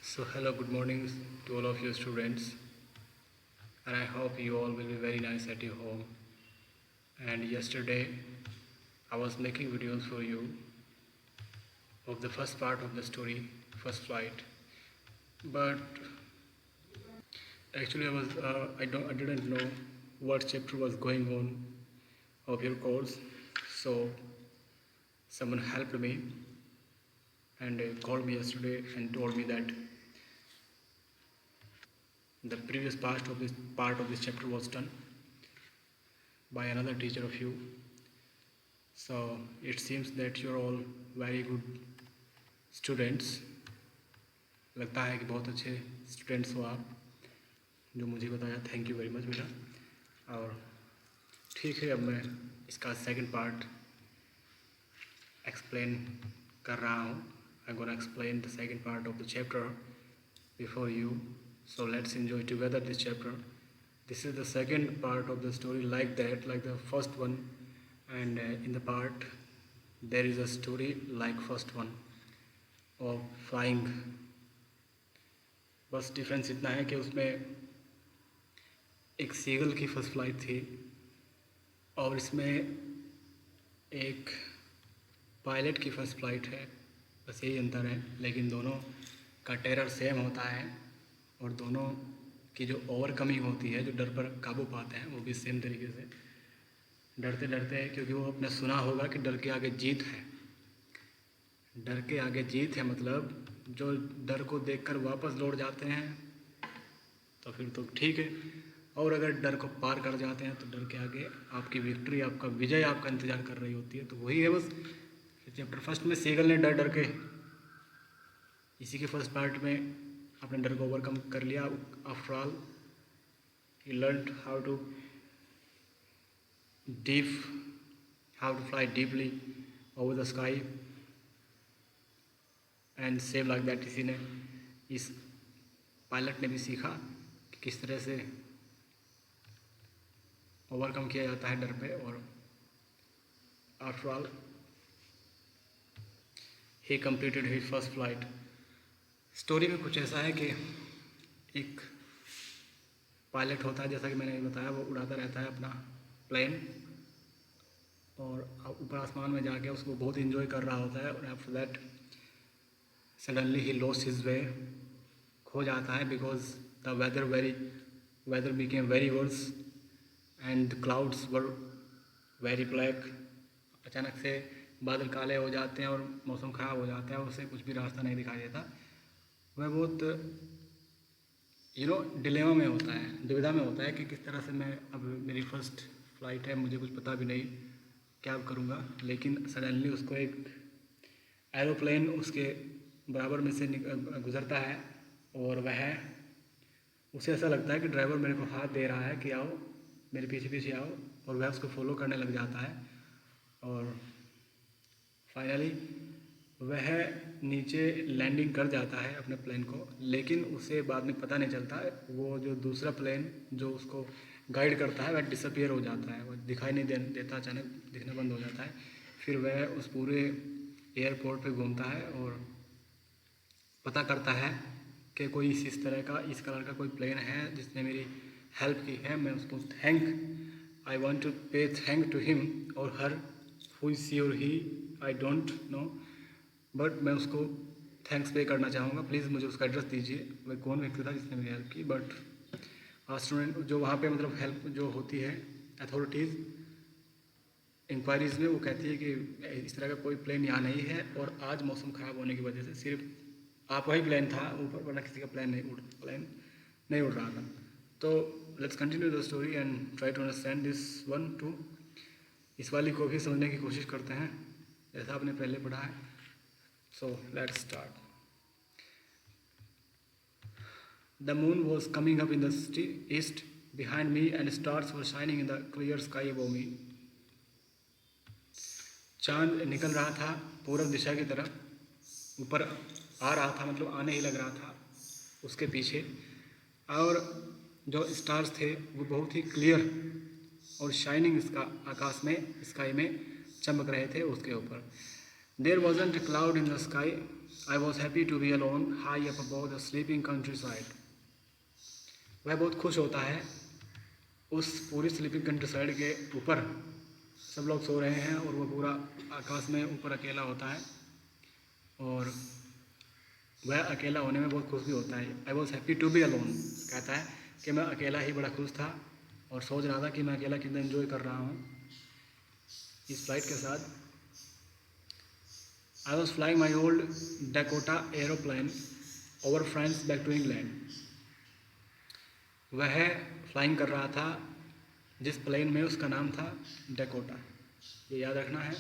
So hello, good morning to all of you students, and I hope you all will be very nice at your home. And yesterday I was making videos for you of the first part of the story, first flight. But actually I didn't know what chapter was going on of your course. So someone helped me and called me yesterday and told me that the previous part of this chapter was done by another teacher of you. So it seems that you're all very good students. लगता है कि बहुत अच्छे students हो आप, जो मुझे बताया। थैंक यू वेरी मच बेटा। और ठीक है, अब मैं इसका सेकंड पार्ट एक्सप्लेन कर रहा हूँ। I gonna explain the second part of the chapter before you, so let's enjoy together this chapter. This is the second part of the story, like that, like the first one, and in the part there is a story like first one of flying. बस difference इतना है कि उसमें एक seagull की first flight थी और इसमें एक पायलट की फर्स्ट फ्लाइट है। बस यही अंतर है, लेकिन दोनों का टेरर सेम होता है और दोनों की जो ओवरकमिंग होती है, जो डर पर काबू पाते हैं, वो भी सेम तरीके से डरते डरते, क्योंकि वो आपने सुना होगा कि डर के आगे जीत है। डर के आगे जीत है मतलब जो डर को देखकर वापस लौट जाते हैं तो फिर तो ठीक है, और अगर डर को पार कर जाते हैं तो डर के आगे आपकी विक्ट्री, आपका विजय आपका इंतज़ार कर रही होती है। तो वही है बस चैप्टर फर्स्ट में सीगल ने डर डर के, इसी के फर्स्ट पार्ट में अपने डर को ओवरकम कर लिया। After all he learned how to fly deeply over the sky and same like that. इसी ने, इस पायलट ने भी सीखा कि किस तरह से ओवरकम किया जाता है डर पे। और आफ्टर ऑल ही completed his first flight. Story में कुछ ऐसा है कि एक पायलट होता है, जैसा कि मैंने बताया, वो उड़ाता रहता है अपना प्लेन और ऊपर आसमान में जाके उसको बहुत इन्जॉय कर रहा होता है। और after that suddenly he lost his way, खो जाता है, because the weather became very worse and the clouds were very black. अचानक से बादल काले हो जाते हैं और मौसम ख़राब हो जाता है, उससे कुछ भी रास्ता नहीं दिखाई देता। वह बहुत डिलेमा में होता है, दुविधा में होता है कि किस तरह से मैं, अब मेरी फ़र्स्ट फ्लाइट है, मुझे कुछ पता भी नहीं क्या करूँगा। लेकिन सडनली उसको एक एरोप्लेन उसके बराबर में से गुज़रता है और उसे ऐसा लगता है कि ड्राइवर मेरे को हाथ दे रहा है कि आओ मेरे पीछे पीछे आओ, और वह उसको फॉलो करने लग जाता है। और फाइनली वह नीचे लैंडिंग कर जाता है अपने प्लेन को, लेकिन उसे बाद में पता नहीं चलता है, वो जो दूसरा प्लेन जो उसको गाइड करता है वह डिसअपियर हो जाता है, वह दिखाई नहीं देता, अचानक दिखना बंद हो जाता है। फिर वह उस पूरे एयरपोर्ट पे घूमता है और पता करता है कि कोई इस तरह का, इस कलर का कोई प्लेन है जिसने मेरी हेल्प की है। मैं उसको आई वॉन्ट टू पे थैंक टू हिम और हर, हु इज़ शी और ही, आई डोंट नो, बट मैं उसको थैंक्स पे करना चाहूँगा। प्लीज़ मुझे उसका एड्रेस दीजिए, वह कौन व्यक्ति था जिसने मेरी हेल्प की। बट स्टूडेंट जो वहाँ पे मतलब हेल्प जो होती है, अथॉरिटीज़ इंक्वायरीज़ में, वो कहती है कि इस तरह का कोई प्लेन यहाँ नहीं है और आज मौसम ख़राब होने की वजह से सिर्फ आपका ही प्लेन था ऊपर, वरना किसी का प्लेन नहीं उड़ रहा था। तो let's continue the story and try to understand this one too. इस वाली को भी समझने की कोशिश करते हैं जैसा आपने पहले पढ़ा है। So let's start. The moon was coming up in the east behind me and stars were shining in the clear sky above me. चांद निकल रहा था पूरब दिशा की तरफ, ऊपर आ रहा था, मतलब आने ही लग रहा था उसके पीछे, और जो स्टार्स थे वो बहुत ही क्लियर और शाइनिंग इसका आकाश में, स्काई में चमक रहे थे उसके ऊपर। There wasn't a cloud in the sky. I was happy to be alone, high up above the sleeping countryside. वह बहुत खुश होता है उस पूरी स्लीपिंग कंट्री साइड के ऊपर, सब लोग सो रहे हैं और वह पूरा आकाश में ऊपर अकेला होता है, और वह अकेला होने में बहुत खुश भी होता है। I was happy to be alone, कहता है कि मैं अकेला ही बड़ा खुश था और सोच रहा था कि मैं अकेला कितना एंजॉय कर रहा हूँ इस फ्लाइट के साथ। I was flying my old Dakota aeroplane over France back to England. वह फ्लाइंग कर रहा था जिस प्लेन में उसका नाम था डैकोटा, ये याद रखना है।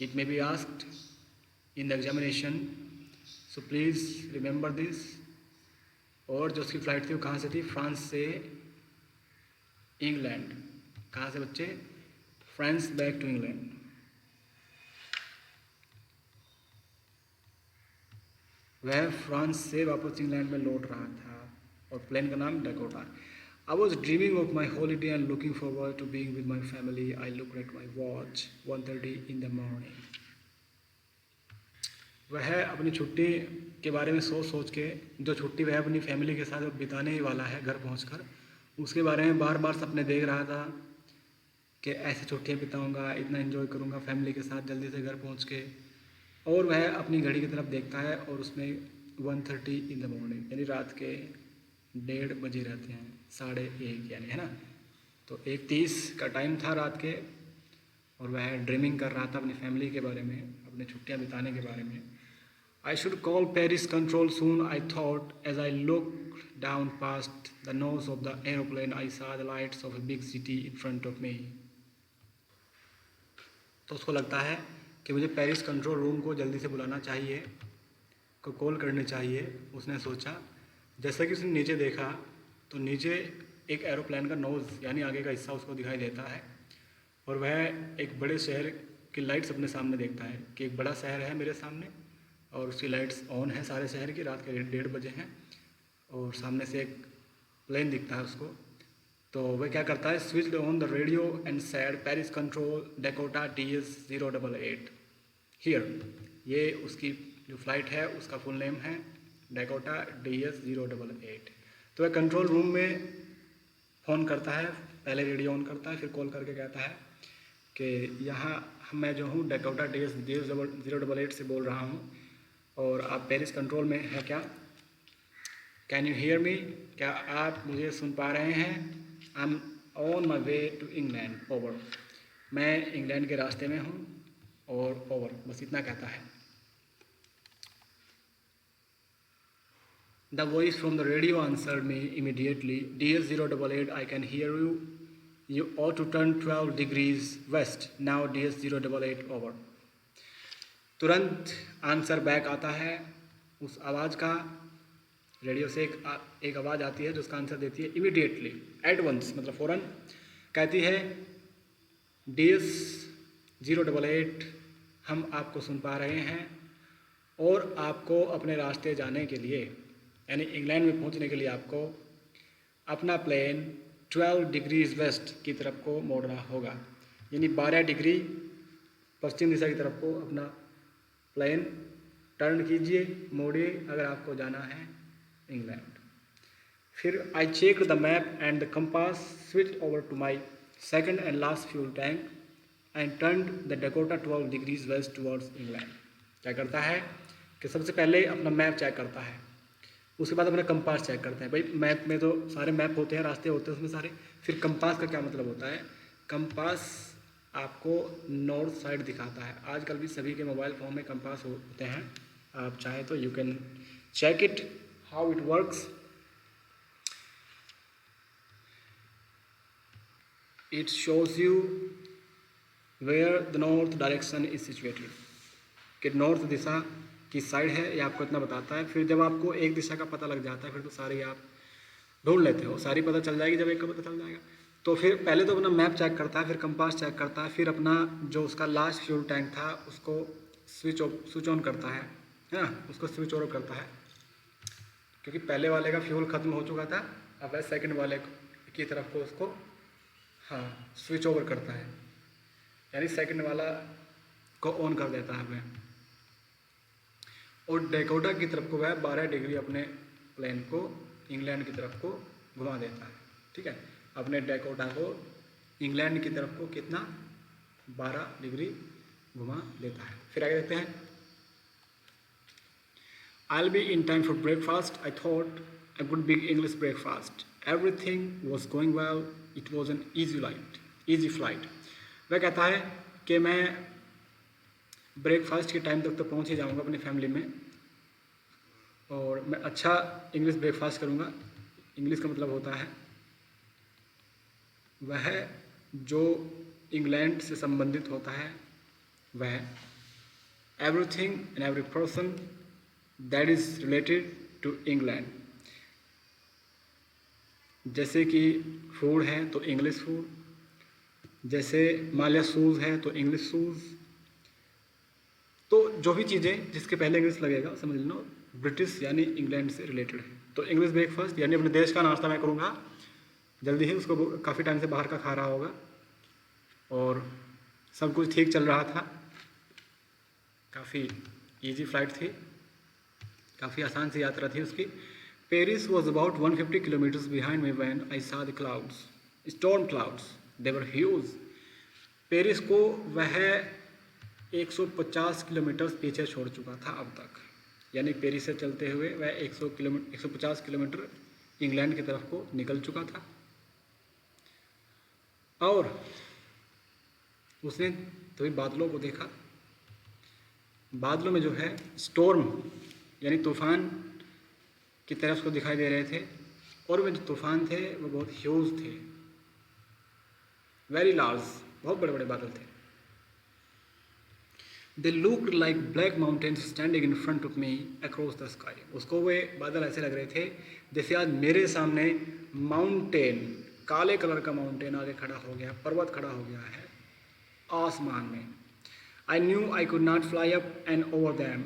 It may be asked in the examination, so please remember this. और जो उसकी फ़्लाइट थी वो कहाँ से थी? फ्रांस से इंग्लैंड। कहाँ से बच्चे? France back to England. वह फ्रांस से वापस इंग्लैंड में लौट रहा था और प्लेन का नाम डैकोटा। I was dreaming of my holiday and looking forward to being with my family. I looked at my watch, 1:30 in the morning. वह अपनी छुट्टी के बारे में सोच के, जो छुट्टी वह अपनी फैमिली के साथ बिताने ही वाला है घर पहुंचकर, उसके बारे में बार बार सपने देख रहा था कि ऐसे छुट्टियां बिताऊंगा, इतना एंजॉय करूंगा फैमिली के साथ जल्दी से घर पहुंच के। और वह अपनी घड़ी की तरफ देखता है और उसमें 1:30 इन द मॉर्निंग यानी रात के 1:30 बजे रहते हैं, 1:30 यानी, है ना। तो 1:30 का टाइम था रात के, और वह ड्रीमिंग कर रहा था अपनी फैमिली के बारे में, अपने छुट्टियां बिताने के बारे में। I should call Paris control soon, I thought, as I looked down past the nose of the aeroplane. I saw the lights of a big city in front of me. तो उसको लगता है कि मुझे पेरिस कंट्रोल रूम को जल्दी से बुलाना चाहिए, को कॉल करनी चाहिए। उसने सोचा, जैसा कि उसने नीचे देखा तो नीचे एक एरोप्लेन का नोज़ यानी आगे का हिस्सा उसको दिखाई देता है, और वह एक बड़े शहर की लाइट्स अपने सामने देखता है कि एक बड़ा शहर है मेरे सामने और उसकी लाइट्स ऑन है सारे शहर की, रात के 1:30 बजे हैं, और सामने से एक प्लेन दिखता है उसको। तो वह क्या करता है? Switch on the radio and said Paris control Dakota DS-088 here. ये उसकी जो फ्लाइट है उसका फुल नेम है डैकोटा DS-088। तो वह कंट्रोल रूम में फ़ोन करता है, पहले रेडियो ऑन करता है, फिर कॉल करके कहता है कि यहाँ मैं जो हूँ डैकोटा DS-088 से बोल रहा हूँ और आप पेरिस कंट्रोल में हैं क्या? Can you hear me? क्या आप मुझे सुन पा रहे हैं? I am on my way to England, over. मैं इंग्लैंड के रास्ते में हूँ, और ओवर, बस इतना कहता है। The voice from the radio answered me immediately, DS-088, I can hear you, you ought to turn 12 degrees west, now DS-088, over. तुरंत आंसर बैक आता है उस आवाज़ का, रेडियो से एक आवाज़ आती है जो उसका आंसर देती है इमीडिएटली, एट वंस, मतलब फ़ौरन। कहती है DS-088, हम आपको सुन पा रहे हैं और आपको अपने रास्ते जाने के लिए यानी इंग्लैंड में पहुंचने के लिए आपको अपना प्लेन 12 डिग्रीज वेस्ट की तरफ को मोड़ना होगा, यानी 12 डिग्री पश्चिम दिशा की तरफ को अपना प्लेन टर्न कीजिए, मोड़िए अगर आपको जाना है इंग्लैंड। फिर I check the map and the compass, switch over to my second and last fuel tank and turn the Dakota 12 degrees west towards England. क्या करता है कि सबसे पहले अपना मैप चेक करता है, उसके बाद अपना कंपास चेक करता है। भाई मैप में तो सारे मैप होते हैं, रास्ते होते हैं उसमें सारे। फिर कंपास का क्या मतलब होता है? कंपास आपको नॉर्थ साइड दिखाता है। आजकल भी सभी के मोबाइल फ़ोन में कंपास होते हैं, आप चाहें तो you can check it how it works. It shows you where the north direction is situated, कि नॉर्थ दिशा की साइड है, ये आपको इतना बताता है। फिर जब आपको एक दिशा का पता लग जाता है फिर तो सारी आप ढूंढ लेते हो, सारी पता चल जाएगी जब एक का पता चल जाएगा। तो फिर पहले तो अपना मैप चेक करता है, फिर कंपास चेक करता है, फिर अपना जो उसका लास्ट फ्यूल टैंक था उसको स्विच ऑन करता है ना, उसको स्विच ऑन करता है, क्योंकि पहले वाले का फ्यूल ख़त्म हो चुका था। अब वह सेकंड वाले की तरफ को उसको स्विच ओवर करता है, यानी सेकंड वाला को ऑन कर देता है वह, और डेकोटा की तरफ को वह 12 डिग्री अपने प्लेन को इंग्लैंड की तरफ को घुमा देता है। ठीक है, अपने डेकोटा को इंग्लैंड की तरफ को कितना 12 डिग्री घुमा देता है। फिर आगे देखते हैं, I'll be in time for breakfast. I thought a good big English breakfast. Everything was going well. It was an easy flight. वह कहता है कि मैं ब्रेकफास्ट के टाइम तक तो पहुंच ही जाऊंगा अपनी फैमिली में, और मैं अच्छा इंग्लिश ब्रेकफास्ट करूंगा। इंग्लिश का मतलब होता है वह जो इंग्लैंड से संबंधित होता है, वह everything and every person that is related to England. जैसे कि फूड है तो इंग्लिश फूड, जैसे मान लिया शूज़ है तो इंग्लिश शूज़, तो जो भी चीज़ें जिसके पहले इंग्लिश लगेगा समझ लो ब्रिटिश यानी इंग्लैंड से रिलेटेड है। तो इंग्लिश ब्रेकफास्ट यानी अपने देश का नाश्ता मैं करूँगा जल्दी ही, उसको काफ़ी टाइम से बाहर का खा रहा होगा और सब कुछ ठीक चल रहा था, काफ़ी इजी फ्लाइट थी, काफ़ी आसान सी यात्रा थी उसकी। Paris was about 150 kilometres behind me when I saw the clouds, storm clouds, they were huge. Paris को वह 150 किलोमीटर पीछे छोड़ चुका था अब तक, यानी पेरिस से चलते हुए वह 150 किलोमीटर इंग्लैंड की तरफ को निकल चुका था, और उसने तभी बादलों को देखा। बादलों में जो है स्टॉर्म यानी तूफान की तरह उसको दिखाई दे रहे थे, और वे जो तूफान थे वो बहुत ह्यूज थे, वेरी लार्ज, बहुत बड़े बड़े बादल थे। They looked like black mountains standing in front of me across the sky. उसको वे बादल ऐसे लग रहे थे जैसे आज मेरे सामने माउंटेन, काले कलर का माउंटेन आगे खड़ा हो गया, पर्वत खड़ा हो गया है आसमान में। I knew I could not fly up and over them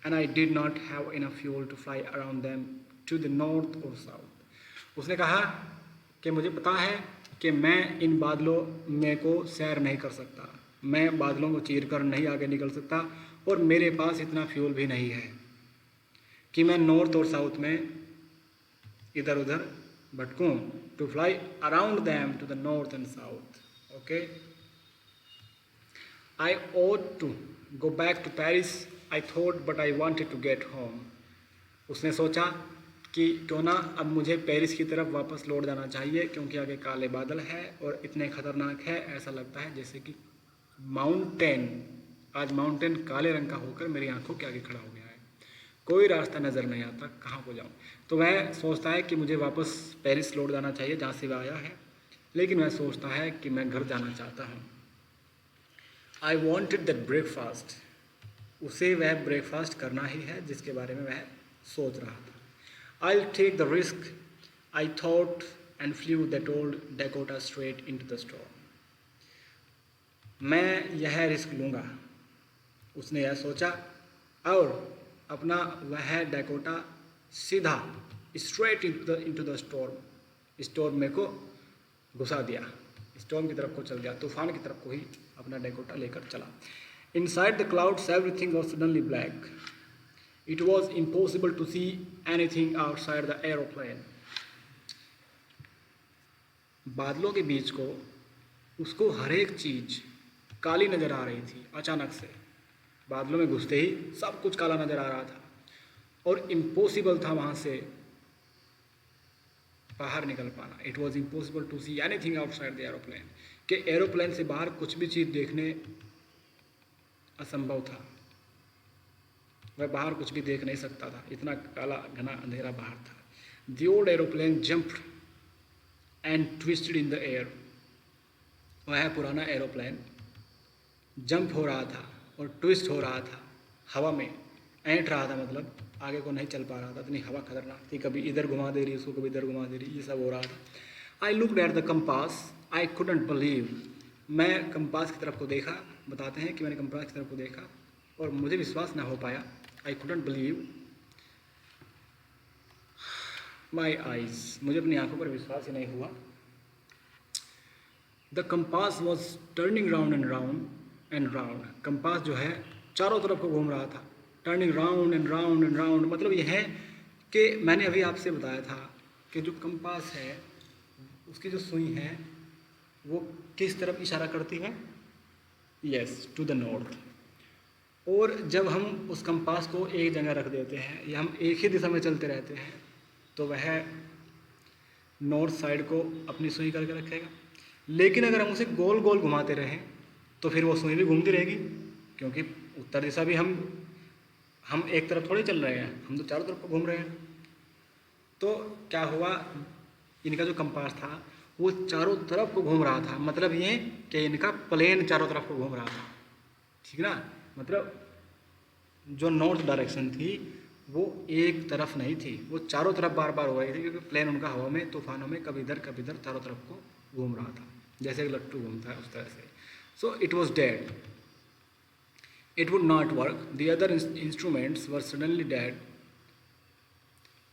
and I did not have enough fuel to fly around them to the north or south। उसने कहा कि मुझे पता है कि मैं इन बादलों में को सैर नहीं कर सकता, मैं बादलों को चीर कर नहीं आगे निकल सकता, और मेरे पास इतना फ्यूल भी नहीं है कि मैं नॉर्थ और साउथ में इधर उधर भटकूँ, to fly around them to the north and south. Okay, I ought to go back to Paris I thought but I wanted to get home। उसने सोचा कि क्यों ना अब मुझे पेरिस की तरफ वापस लौट जाना चाहिए, क्योंकि आगे काले बादल है और इतने ख़तरनाक है, ऐसा लगता है जैसे कि माउंटेन, आज माउंटेन काले रंग का होकर मेरी आंखों के आगे खड़ा हो गया है, कोई रास्ता नज़र नहीं आता कहाँ को जाऊँ। तो वह सोचता है कि मुझे वापस पेरिस लौट जाना चाहिए जहाँ से वह आया है, लेकिन वह सोचता है कि मैं घर जाना चाहता हूँ। आई वॉन्टेड दैट ब्रेकफास्ट, उसे वह ब्रेकफास्ट करना ही है जिसके बारे में वह सोच रहा था। I take the risk I thought and flew that old Dakota straight into the storm. मैं यह रिस्क लूँगा, उसने यह सोचा, और अपना वह डेकोटा सीधा स्ट्रेट इनटू द स्टॉर्म में को घुसा दिया, स्टॉर्म की तरफ को चल दिया, तूफान की तरफ को ही अपना डेकोटा लेकर चला। Inside the clouds, everything was suddenly black. It was impossible to see anything outside the aeroplane. बादलों के बीच को उसको हर एक चीज़ काली नज़र आ रही थी। अचानक से बादलों में घुसते ही सब कुछ काला नज़र आ रहा था, और इम्पॉसिबल था वहाँ से बाहर निकल पाना। It was impossible to see anything outside the aeroplane, कि एरोप्लेन से बाहर कुछ भी चीज़ देखने असंभव था, वह बाहर कुछ भी देख नहीं सकता था, इतना काला घना अंधेरा बाहर था। The old aeroplane jumped and twisted in the air. वह पुराना एरोप्लेन जंप हो रहा था और ट्विस्ट हो रहा था हवा में, ऐंठ रहा था, मतलब आगे को नहीं चल पा रहा था, इतनी हवा खतरनाक थी, कभी इधर घुमा दे रही उसको, कभी इधर घुमा दे रही, ये सब हो रहा था। I looked at the compass, I couldn't believe. मैं कंपास की तरफ को देखा, बताते हैं कि मैंने कंपास की तरफ को देखा और मुझे विश्वास ना हो पाया। I couldn't believe my eyes, मुझे अपनी आंखों पर विश्वास ही नहीं हुआ। The compass was turning round and round and round. Compass जो है चारों तरफ को घूम रहा था, turning round and round and round. मतलब यह है कि मैंने अभी आपसे बताया था कि जो कंपास है उसकी जो सुई है वो किस तरफ इशारा करती है? Yes, to the north. और जब हम उस कंपास को एक जगह रख देते हैं या हम एक ही दिशा में चलते रहते हैं तो वह नॉर्थ साइड को अपनी सुई करके रखेगा। लेकिन अगर हम उसे गोल गोल घुमाते रहें तो फिर वो सुई भी घूमती रहेगी, क्योंकि उत्तर दिशा भी हम एक तरफ थोड़े चल रहे हैं, हम तो चारों तरफ को घूम रहे हैं। तो क्या हुआ, इनका जो कंपास था वो चारों तरफ को घूम रहा था। मतलब ये कि इनका प्लेन चारों तरफ को घूम रहा था, ठीक ना। मतलब जो नॉर्थ डायरेक्शन थी वो एक तरफ नहीं थी, वो चारों तरफ बार बार हो रही थी, क्योंकि प्लेन उनका हवा में तूफानों में कभी इधर चारों तरफ को घूम रहा था, जैसे एक लट्टू घूमता है उस तरह से। So it was dead, it would not work, the other instruments were suddenly dead,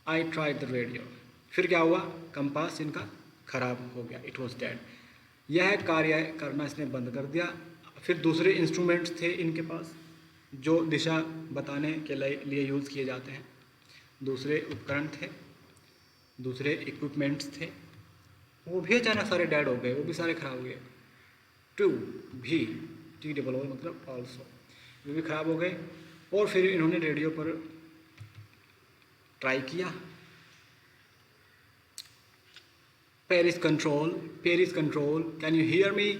I tried the radio. फिर क्या हुआ, कंपास इनका खराब हो गया, इट वॉज डेड। यह कार्य करना इसने बंद कर दिया। फिर दूसरे इंस्ट्रूमेंट्स थे इनके पास जो दिशा बताने के लिए यूज़ किए जाते हैं, दूसरे उपकरण थे, दूसरे इक्विपमेंट्स थे, वो भी अचानक सारे डेड हो गए, वो भी सारे खराब हो गए। टू भी TOO मतलब ऑल्सो, वो भी खराब हो गए। और फिर इन्होंने रेडियो पर ट्राई किया, Paris control, can you hear me?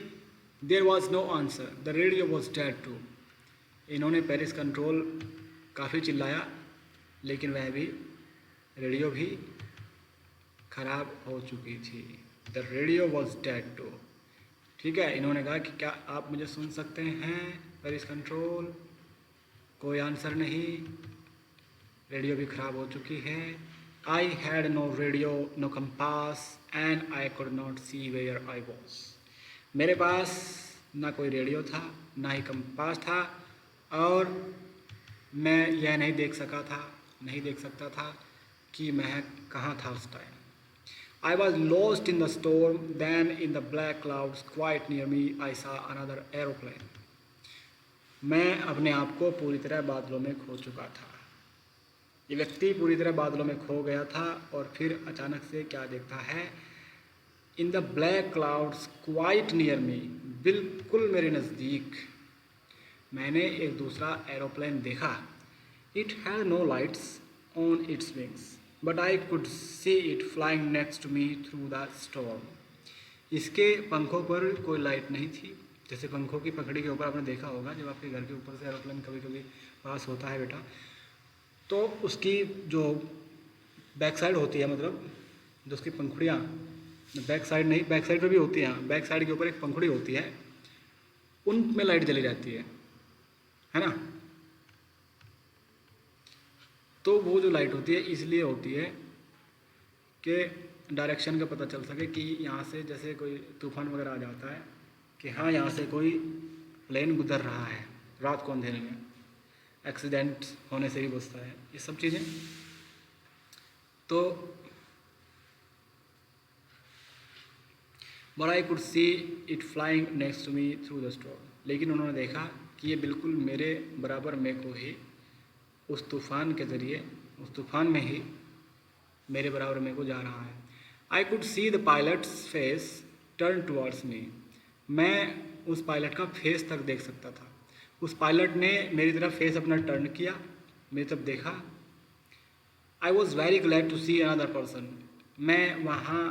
There was no answer, the radio was dead too. इन्होंने पेरिस कंट्रोल काफ़ी चिल्लाया, लेकिन वह भी, रेडियो भी खराब हो चुकी थी। The radio was dead too. ठीक है, इन्होंने कहा कि क्या आप मुझे सुन सकते हैं पेरिस कंट्रोल? कोई आंसर नहीं, रेडियो भी खराब हो चुकी है। I had no radio, no compass and I could not see where I was. मेरे पास ना कोई रेडियो था, ना ही कंपास था, और मैं यह नहीं देख सकता था कि मैं कहाँ था उस time. I was lost in the storm, then in the black clouds quite near me I saw another aeroplane. मैं अपने आप को पूरी तरह बादलों में खो चुका था। ये व्यक्ति पूरी तरह बादलों में खो गया था और फिर अचानक से क्या देखता है, in the black clouds quite near me, बिल्कुल मेरे नज़दीक मैंने एक दूसरा एरोप्लेन देखा। It had no lights on its wings but I could see it flying next to me through the storm. इसके पंखों पर कोई लाइट नहीं थी, जैसे पंखों की पकड़ी के ऊपर आपने देखा होगा, जब आपके घर के ऊपर से एरोप्लेन कभी कभी पास होता है बेटा, तो उसकी जो बैक साइड होती है, मतलब जो उसकी पंखुड़ियाँ, बैक साइड नहीं, बैक साइड पर भी होती हैं, बैक साइड के ऊपर एक पंखुड़ी होती है, उनमें लाइट जली जाती है ना। तो वो जो लाइट होती है इसलिए होती है कि डायरेक्शन का पता चल सके कि यहाँ से जैसे कोई तूफान वगैरह आ जाता है कि हाँ यहाँ से कोई प्लेन गुजर रहा है रात को अंधेरे में, एक्सीडेंट होने से भी बचता है, ये सब चीज़ें। तो but I could see it flying next to me through the storm. लेकिन उन्होंने देखा कि ये बिल्कुल मेरे बराबर में को ही उस तूफ़ान के ज़रिए, उस तूफ़ान में ही मेरे बराबर में को जा रहा है। आई could see the pilots face turn towards me. मैं उस पायलट का फेस तक देख सकता था। उस पायलट ने मेरी तरफ फेस अपना टर्न किया, मेरी तरफ देखा। I was very glad to see another person. मैं वहाँ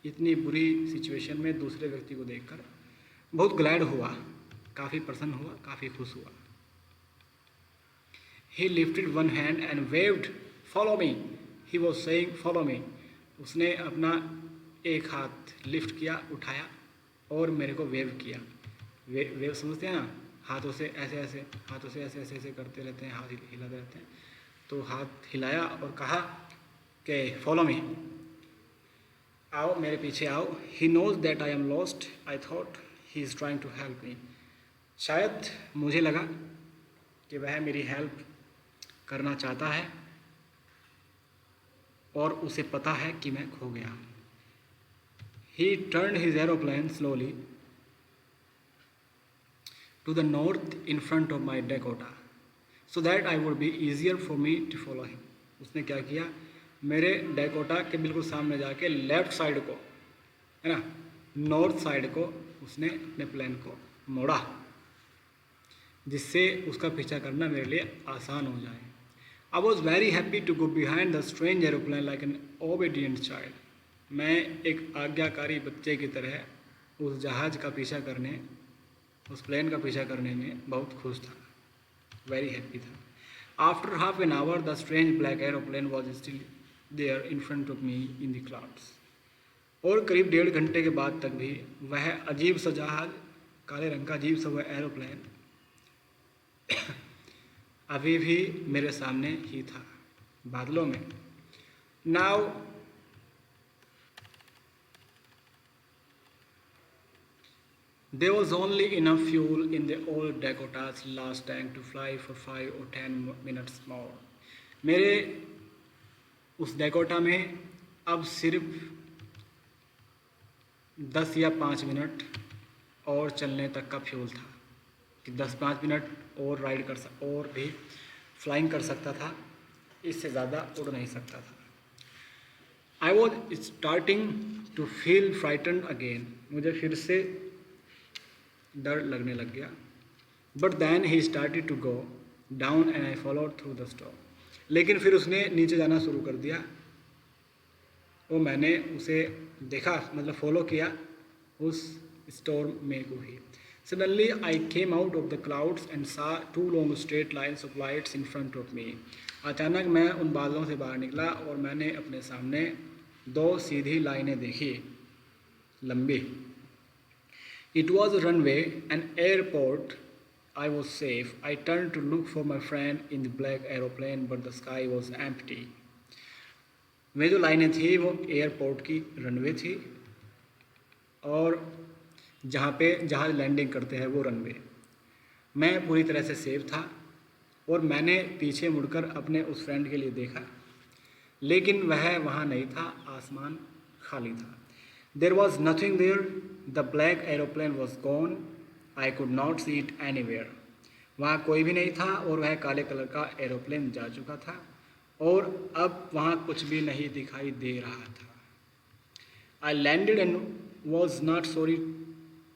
इतनी बुरी सिचुएशन में दूसरे व्यक्ति को देखकर बहुत ग्लैड हुआ, काफ़ी प्रसन्न हुआ, काफ़ी खुश हुआ। He lifted one hand and waved, follow me. He was saying, follow me. उसने अपना एक हाथ लिफ्ट किया, उठाया और मेरे को वेव किया। वेव समझते हैं ना, हाथों से ऐसे ऐसे, हाथों से ऐसे ऐसे ऐसे करते रहते हैं, हाथ हिलाते रहते हैं। तो हाथ हिलाया और कहा कि फॉलो मी, आओ मेरे पीछे आओ। He knows that I am lost. I thought he is trying to help me. शायद मुझे लगा कि वह मेरी हेल्प करना चाहता है और उसे पता है कि मैं खो गया। He turned his aeroplane slowly to the north in front of my Dakota so that I would be easier for me to follow him. उसने क्या किया, मेरे डैकोटा के बिल्कुल सामने जाके लेफ़्ट साइड को, है ना, नॉर्थ साइड को उसने अपने प्लेन को मोड़ा, जिससे उसका पीछा करना मेरे लिए आसान हो जाए. I was very happy to go behind the strange aeroplane like an obedient child. मैं एक आज्ञाकारी बच्चे की तरह उस जहाज़ का पीछा करने, उस प्लेन का पीछा करने में बहुत खुश था, वेरी हैप्पी था. After half an hour, the strange black aeroplane was still there in front of me in the clouds. और करीब 1.5 घंटे के बाद तक भी वह अजीब सा जहाज़, काले रंग का अजीब सा वह एरोप्लेन अभी भी मेरे सामने ही था, बादलों में. Now there was only enough fuel in the old Dakota's last tank to fly for 5 or 10 minutes more. मेरे उस डैकोटा में अब सिर्फ 10 या 5 मिनट और चलने तक का फ्यूल था कि 10-5 मिनट और राइड और भी फ्लाइंग कर सकता था, इससे ज़्यादा उड़ नहीं सकता था. I was starting to feel frightened again. मुझे फिर से डर लगने लग गया. But then he started to go down and I followed through the storm. लेकिन फिर उसने नीचे जाना शुरू कर दिया और मैंने उसे देखा, मतलब फॉलो किया उस स्टॉर्म में को ही. Suddenly I came out of the clouds and saw 2 long straight lines of lights in front of me. अचानक मैं उन बादलों से बाहर निकला और मैंने अपने सामने 2 सीधी लाइनें देखी, लंबी. It was a runway, an airport. I was safe. I turned to look for my friend in the black aeroplane, but the sky was empty. वे जो लाइनें थी वो एयरपोर्ट की रनवे थी और जहाँ पे जहाज़ लैंडिंग करते हैं वो रनवे. मैं पूरी तरह से सेफ था और मैंने पीछे मुड़कर अपने उस फ्रेंड के लिए देखा, लेकिन वह वहाँ नहीं था, आसमान खाली था. There was nothing there. The black aeroplane was gone. I could not see it anywhere. वहाँ कोई भी नहीं था और वह काले कलर का एरोप्लेन जा चुका था और अब वहाँ कुछ भी नहीं दिखाई दे रहा था. I landed and was not sorry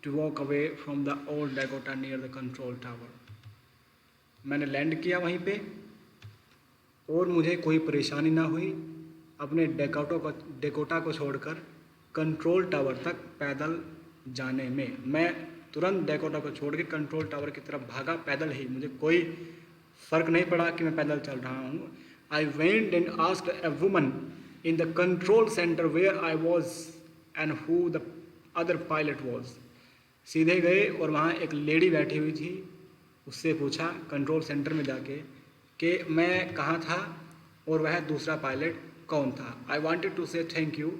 to walk away from the old Dakota near the control tower. मैंने लैंड किया वहीं पे और मुझे कोई परेशानी ना हुई अपने डेकोटा को छोड़कर कंट्रोल टावर तक पैदल जाने में. मैं तुरंत डेकोटा को छोड़ के कंट्रोल टावर की तरफ भागा पैदल ही. मुझे कोई फ़र्क नहीं पड़ा कि मैं पैदल चल रहा हूँ. I went and asked a woman in the control centre where I was and who the other pilot was. सीधे गए और वहाँ एक लेडी बैठी हुई थी, उससे पूछा कंट्रोल सेंटर में जाके कि मैं कहाँ था और वह दूसरा पायलट कौन था. आई वांटेड टू से थैंक यू.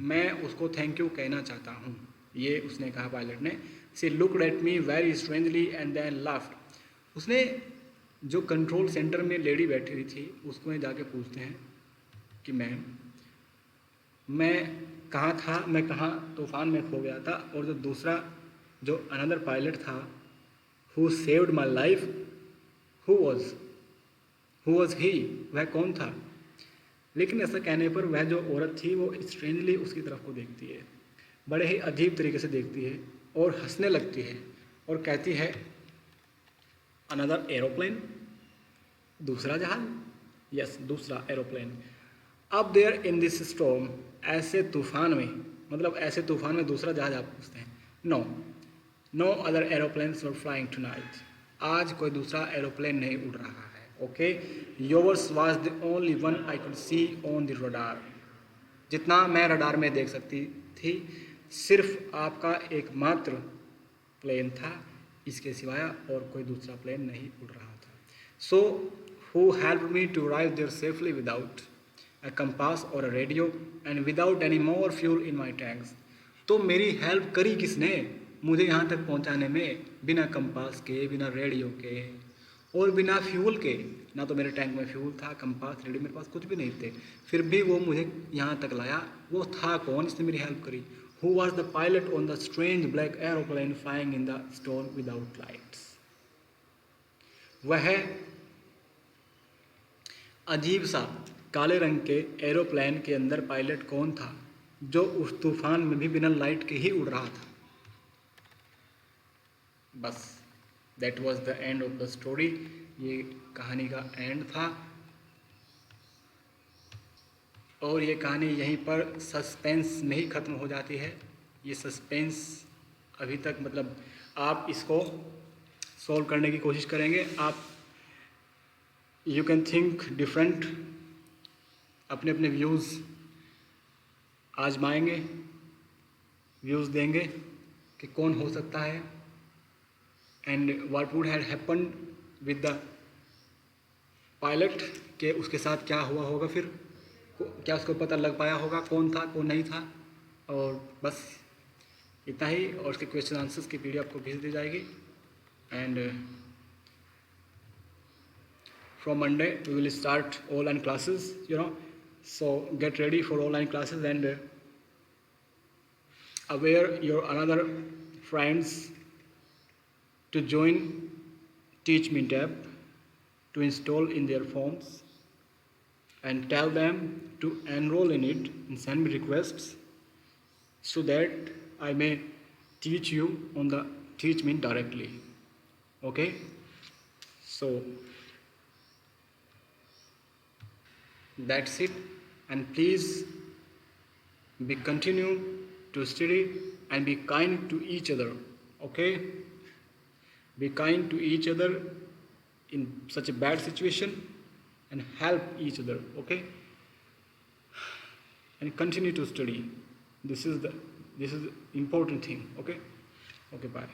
मैं उसको थैंक यू कहना चाहता हूँ, ये उसने कहा पायलट ने. She looked at me very strangely and then laughed. उसने जो कंट्रोल सेंटर में लेडी बैठी हुई थी उसको में जाके पूछते हैं कि मैम मैं कहाँ था, मैं कहाँ तूफ़ान में खो गया था. और जो दूसरा जो अनदर पायलट था, who saved my life, who was he, वह कौन था. लेकिन ऐसा कहने पर वह जो औरत थी वो स्ट्रेंजली उसकी तरफ को देखती है, बड़े ही अजीब तरीके से देखती है और हंसने लगती है और कहती है अनदर एरोप्लेन, दूसरा जहाज. यस, दूसरा एरोप्लेन. अब देयर इन दिस स्टॉर्म, ऐसे तूफान में, मतलब ऐसे तूफान में दूसरा जहाज आप पूछते हैं. No other aeroplanes were flying tonight. आज कोई दूसरा एरोप्लेन नहीं उड़ रहा है. Okay, yours was the only one I could see on the radar. जितना मैं रडार में देख सकती थी, सिर्फ आपका एकमात्र प्लेन था, इसके सिवाय और कोई दूसरा प्लेन नहीं उड़ रहा था. So who help me to arrive there safely without a compass और a radio and without any more fuel in my tanks. तो मेरी हेल्प करी किसने मुझे यहाँ तक पहुँचाने में, बिना कंपास के, बिना रेडियो के और बिना फ्यूल के. ना तो मेरे टैंक में फ्यूल था, कंपास, रेडियो मेरे पास कुछ भी नहीं थे, फिर भी वो मुझे यहाँ तक लाया. वो था कौन जिसने मेरी हेल्प करी? Who was the pilot on the strange black aeroplane flying in the storm without lights. वह अजीब सा काले रंग के एरोप्लेन के अंदर पायलट कौन था जो उस तूफान में भी बिना लाइट के ही उड़ रहा था। बस that was the end of the story. ये कहानी का एंड था और ये कहानी यहीं पर सस्पेंस में ही ख़त्म हो जाती है। ये सस्पेंस अभी तक मतलब आप इसको सॉल्व करने की कोशिश करेंगे। आप यू कैन थिंक डिफरेंट, अपने अपने व्यूज़ आजमाएंगे, व्यूज़ देंगे कि कौन हो सकता है and what would have happened with the pilot, के उसके साथ क्या हुआ होगा, फिर क्या उसको पता लग पाया होगा कौन था कौन नहीं था। और बस इतना ही, और उसके क्वेश्चन आंसर्स की पीडीएफ आपको भेज दी जाएगी। And from Monday we will start online classes, so get ready for online classes and aware your another friends to join Teach Me tab to install in their phones and tell them to enroll in it and send me requests so that I may teach you on the Teach Me directly. Okay, so that's it, and please be continue to study and be kind to each other. Okay, be kind to each other in such a bad situation and help each other. Okay, and continue to study. This is the important thing. Okay, bye.